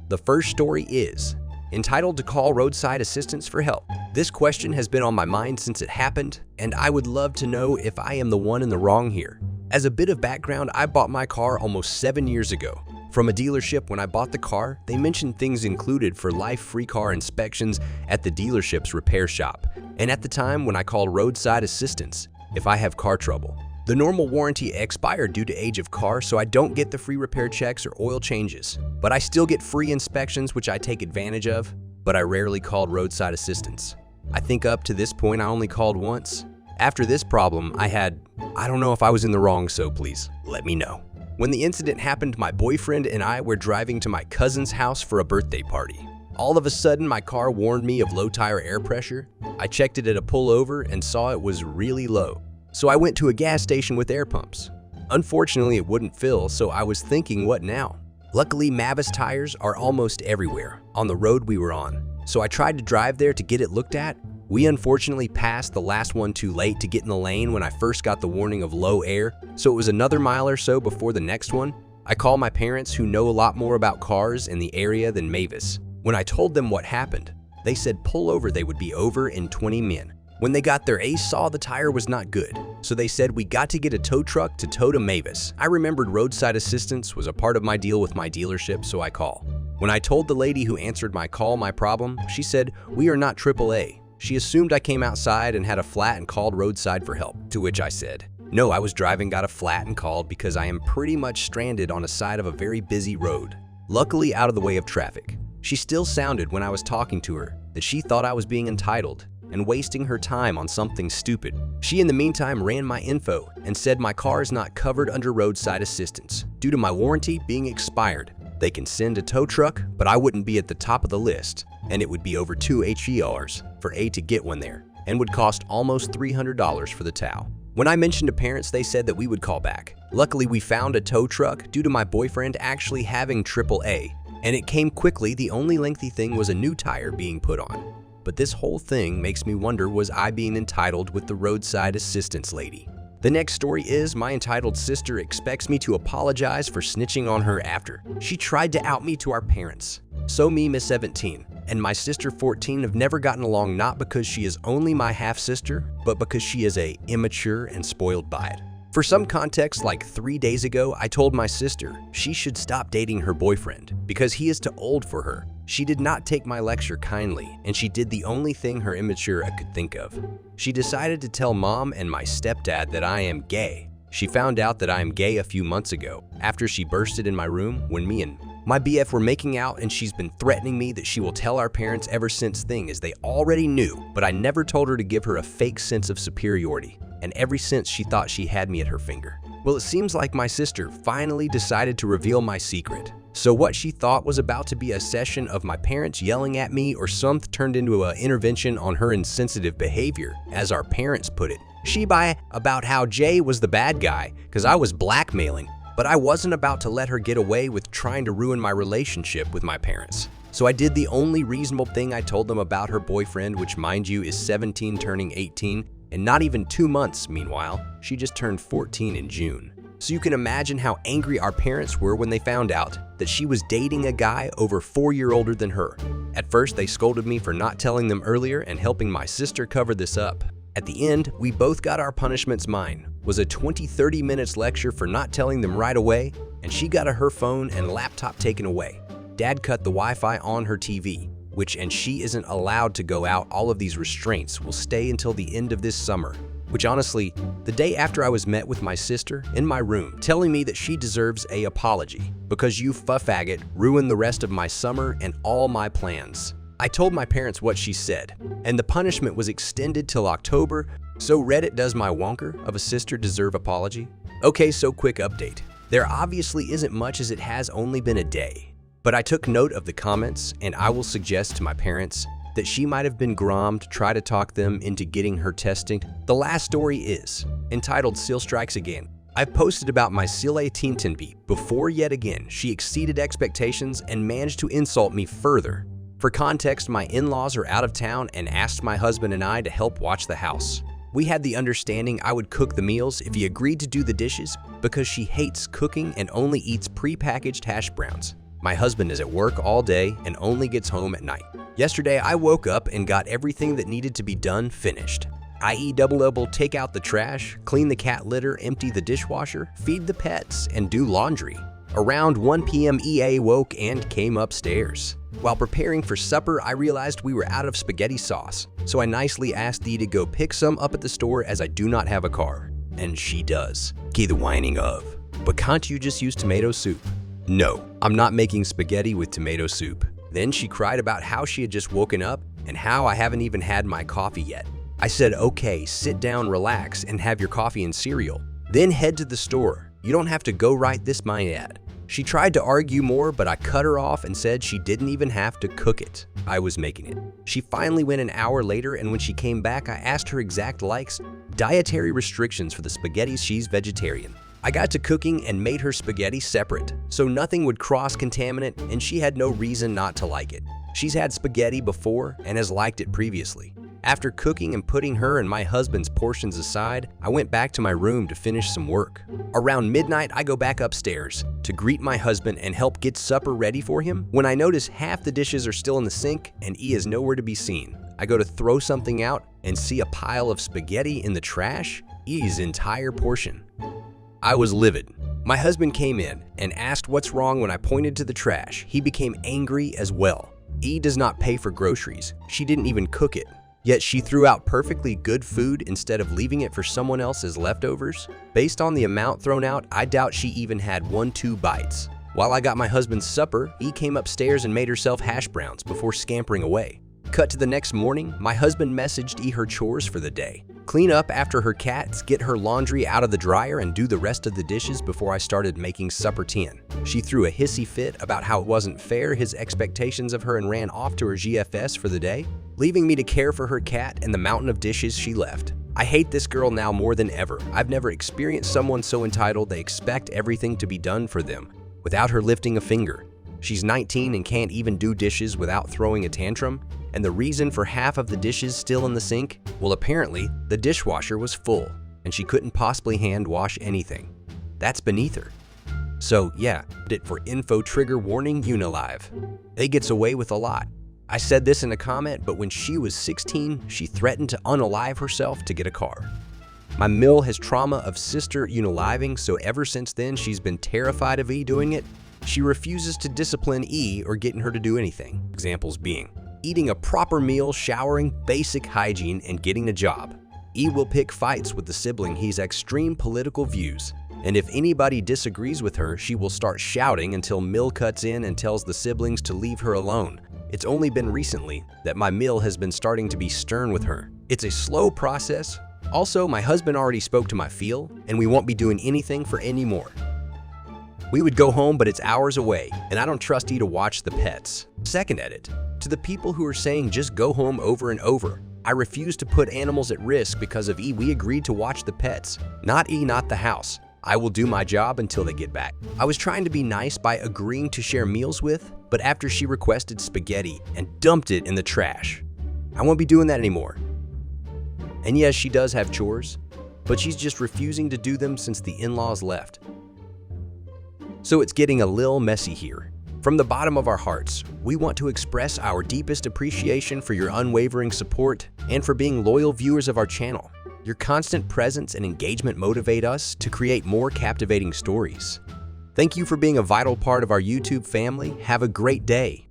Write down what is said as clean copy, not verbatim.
The first story is, entitled to call roadside assistance for help. This question has been on my mind since it happened, and I would love to know if I am the one in the wrong here. As a bit of background, I bought my car almost 7 years ago. From a dealership, when I bought the car, they mentioned things included for life-free car inspections at the dealership's repair shop, and at the time when I called roadside assistance, if I have car trouble. The normal warranty expired due to age of car, so I don't get the free repair checks or oil changes, but I still get free inspections, which I take advantage of, but I rarely called roadside assistance. I think up to this point I only called once. After this problem, I don't know if I was in the wrong, so please let me know. When the incident happened, my boyfriend and I were driving to my cousin's house for a birthday party. All of a sudden, my car warned me of low tire air pressure. I checked it at a pullover and saw it was really low. So I went to a gas station with air pumps. Unfortunately, it wouldn't fill, so I was thinking, what now? Luckily, Mavis tires are almost everywhere on the road we were on, so I tried to drive there to get it looked at. We unfortunately passed the last one too late to get in the lane when I first got the warning of low air, so it was another mile or so before the next one. I called my parents, who know a lot more about cars in the area than Mavis. When I told them what happened, they said pull over, they would be over in 20 min. When they got there, Ace saw the tire was not good, so they said we got to get a tow truck to tow to Mavis. I remembered roadside assistance was a part of my deal with my dealership, so I call. When I told the lady who answered my call my problem, she said, "We are not AAA." She assumed I came outside and had a flat and called roadside for help, to which I said, "No, I was driving, got a flat and called because I am pretty much stranded on a side of a very busy road, luckily out of the way of traffic." She still sounded when I was talking to her that she thought I was being entitled and wasting her time on something stupid. She in the meantime ran my info and said my car is not covered under roadside assistance due to my warranty being expired. They can send a tow truck, but I wouldn't be at the top of the list, and it would be over 2 HERs for A to get one there, and would cost almost $300 for the tow. When I mentioned to parents, they said that we would call back. Luckily, we found a tow truck due to my boyfriend actually having AAA, and it came quickly. The only lengthy thing was a new tire being put on. But this whole thing makes me wonder, was I being entitled with the roadside assistance lady? The next story is, my entitled sister expects me to apologize for snitching on her after she tried to out me to our parents. So me, Miss 17, and my sister 14 have never gotten along, not because she is only my half-sister, but because she is immature and spoiled by it. For some context, like 3 days ago, I told my sister she should stop dating her boyfriend because he is too old for her. She did not take my lecture kindly, and she did the only thing her immature could think of. She decided to tell mom and my stepdad that I am gay. She found out that I am gay a few months ago after she bursted in my room when me and my BF were making out, and she's been threatening me that she will tell our parents ever since, thing as they already knew, but I never told her to give her a fake sense of superiority, and ever since she thought she had me at her finger. Well, it seems like my sister finally decided to reveal my secret. So what she thought was about to be a session of my parents yelling at me or something turned into an intervention on her insensitive behavior, as our parents put it. She by about how Jay was the bad guy because I was blackmailing, but I wasn't about to let her get away with trying to ruin my relationship with my parents. So I did the only reasonable thing. I told them about her boyfriend, which mind you is 17 turning 18, and not even 2 months meanwhile. She just turned 14 in June. So you can imagine how angry our parents were when they found out that she was dating a guy over 4 years older than her. At first, they scolded me for not telling them earlier and helping my sister cover this up. At the end, we both got our punishments. Mine was a 20-30 minutes lecture for not telling them right away, and she got her phone and laptop taken away. Dad cut the Wi-Fi on her TV, and she isn't allowed to go out. All of these restraints will stay until the end of this summer. Which honestly, the day after I was met with my sister in my room telling me that she deserves an apology because you faggot ruined the rest of my summer and all my plans. I told my parents what she said, and the punishment was extended till October. So Reddit, does my wonker of a sister deserve apology? Okay, so quick update. There obviously isn't much as it has only been a day, but I took note of the comments, and I will suggest to my parents that she might have been groomed to try to talk them into getting her testing. The last story is entitled Seal Strikes Again. I've posted about my Seal 18 beat before. Yet again, she exceeded expectations and managed to insult me further. For context, my in-laws are out of town and asked my husband and I to help watch the house. We had the understanding I would cook the meals if he agreed to do the dishes because she hates cooking and only eats pre-packaged hash browns. My husband is at work all day and only gets home at night. Yesterday, I woke up and got everything that needed to be done finished, i.e. double take out the trash, clean the cat litter, empty the dishwasher, feed the pets, and do laundry. Around 1 p.m. EA woke and came upstairs. While preparing for supper, I realized we were out of spaghetti sauce, so I nicely asked E to go pick some up at the store as I do not have a car. And she does. Key the whining of, "But can't you just use tomato soup?" No, I'm not making spaghetti with tomato soup. Then she cried about how she had just woken up and how I haven't even had my coffee yet. I said, okay, sit down, relax, and have your coffee and cereal. Then head to the store. You don't have to go right this minute. She tried to argue more, but I cut her off and said she didn't even have to cook it. I was making it. She finally went an hour later, and when she came back, I asked her exact likes, dietary restrictions for the spaghettis. She's vegetarian. I got to cooking and made her spaghetti separate, so nothing would cross-contaminate, and she had no reason not to like it. She's had spaghetti before and has liked it previously. After cooking and putting her and my husband's portions aside, I went back to my room to finish some work. Around midnight, I go back upstairs to greet my husband and help get supper ready for him when I notice half the dishes are still in the sink and E is nowhere to be seen. I go to throw something out and see a pile of spaghetti in the trash, E's entire portion. I was livid. My husband came in and asked what's wrong when I pointed to the trash. He became angry as well. E does not pay for groceries. She didn't even cook it. Yet she threw out perfectly good food instead of leaving it for someone else's leftovers. Based on the amount thrown out, I doubt she even had 1-2 bites. While I got my husband's supper, E came upstairs and made herself hash browns before scampering away. Cut to the next morning, my husband messaged E her chores for the day. Clean up after her cats, get her laundry out of the dryer, and do the rest of the dishes before I started making supper 10. She threw a hissy fit about how it wasn't fair, his expectations of her, and ran off to her GFS for the day, leaving me to care for her cat and the mountain of dishes she left. I hate this girl now more than ever. I've never experienced someone so entitled they expect everything to be done for them, without her lifting a finger. She's 19 and can't even do dishes without throwing a tantrum. And the reason for half of the dishes still in the sink? Well, apparently, the dishwasher was full, and she couldn't possibly hand wash anything. That's beneath her. So yeah, it for info trigger warning Unilive. They gets away with a lot. I said this in a comment, but when she was 16, she threatened to unalive herself to get a car. My mill has trauma of sister unaliving, so ever since then, she's been terrified of E doing it. She refuses to discipline E or getting her to do anything. Examples being eating a proper meal, showering, basic hygiene, and getting a job. E will pick fights with the sibling he's extreme political views, and if anybody disagrees with her, she will start shouting until Mill cuts in and tells the siblings to leave her alone. It's only been recently that my Mill has been starting to be stern with her. It's a slow process. Also, my husband already spoke to my feel, and we won't be doing anything for any more. We would go home, but it's hours away, and I don't trust E to watch the pets. Second edit. To the people who are saying just go home over and over, I refuse to put animals at risk because of E. We agreed to watch the pets. Not E, not the house. I will do my job until they get back. I was trying to be nice by agreeing to share meals with, but after she requested spaghetti and dumped it in the trash, I won't be doing that anymore. And yes, she does have chores, but she's just refusing to do them since the in-laws left. So it's getting a little messy here. From the bottom of our hearts, we want to express our deepest appreciation for your unwavering support and for being loyal viewers of our channel. Your constant presence and engagement motivate us to create more captivating stories. Thank you for being a vital part of our YouTube family. Have a great day.